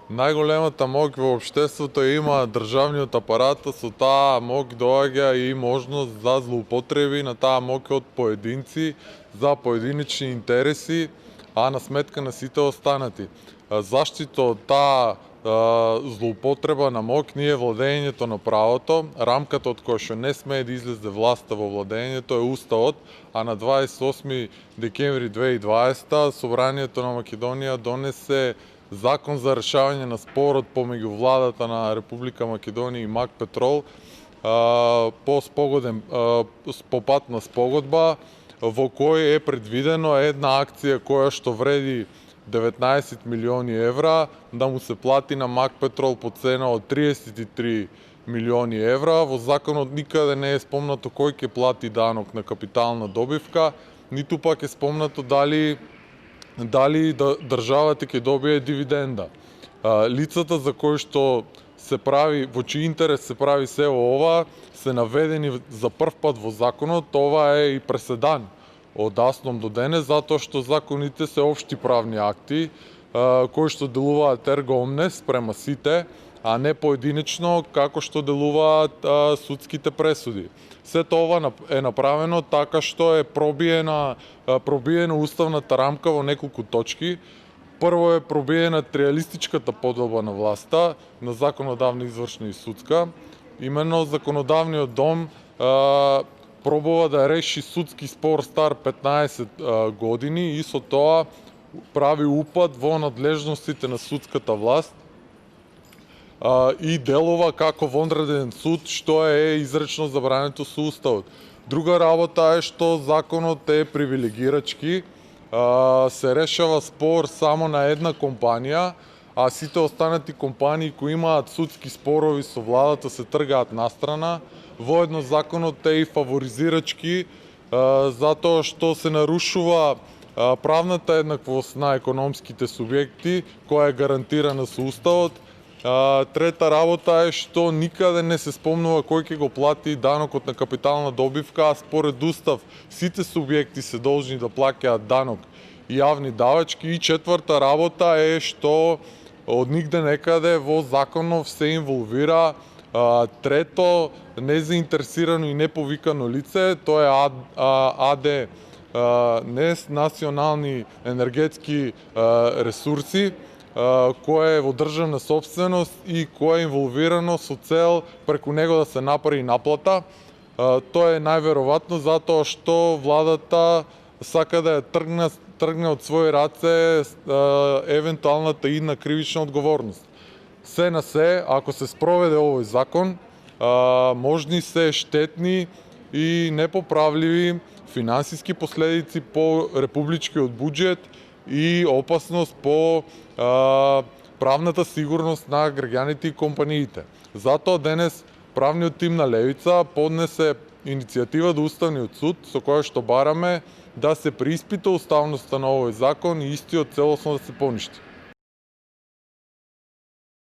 Најголемата мок во општеството има државниот апарат, со таа мок доаѓа и можност за злоупотреби на таа мок од поединци за поединечни интереси, а на сметка на сите останати. Заштита од таа злоупотреба на мок ние владењето на правото, рамката од која што не смее да излезе власта во владењето е Уставот, а на 28 декември 2020 Собранието на Македонија донесе Закон за решавање на спорот помеѓу владата на Република Македонија и МАК Петрол по пат на спогодба, во кој е предвидено една акција која што вреди 19 милиони евра да му се плати на МАК Петрол по цена од 33 милиони евра. Во законот никаде не е спомнато кој ќе плати данок на капитална добивка, ниту пак е спомнато дали државата ќе добие дивиденда. Лицата за кои што се прави, во чиј интерес се прави сево ова, се наведени за прв пат во законот. Ова е и преседан од дасном до денес, затоа што законите се општи правни акти кои што делуваат ерго омнес према сите, а не поединечно како што делуваат судските пресуди. Сето ова е направено така што е пробиена уставната рамка во неколку точки. Прво е пробиена триалистичката поделба на власта на законодавна, извршна и судска. Именно законодавниот дом пробува да реши судски спор стар 15 години и со тоа прави упад во надлежностите на судската власт и делува како вонреден суд, што е изречно забрането со Уставот. Друга работа е што законот е привилегирачки, се решава спор само на една компанија, а сите останати компании кои имаат судски спорови со владата се тргаат настрана. Воедно законот е и фаворизирачки, затоа што се нарушува правната еднаквост на економските субјекти, која е гарантирана со Уставот. Трета работа е што никаде не се спомнува кој ќе го плати данокот на капитална добивка, а според Устав сите субјекти се должни да плаќаат данок и јавни давачки. И четврта работа е што од нигде некаде во законов се инволвира трето незаинтересирано и неповикано лице, тоа е АД НЕС, Национални енергетски ресурси, кое е во државна собственост и кое е инволвирано со цел преку него да се направи наплата. Тоа е најверојатно затоа што владата сака да ја тргне од своји раце евентуалната идна кривична одговорност. Се на се, ако се спроведе овој закон, можни се штетни и непоправливи финансиски последици по републичкиот буџет и опасност по правната сигурност на граѓаните и компаниите. Затоа денес правниот тим на Левица поднесе иницијатива до Уставниот суд со која што бараме да се преиспита уставноста на овој закон и истиот целосно да се поништи.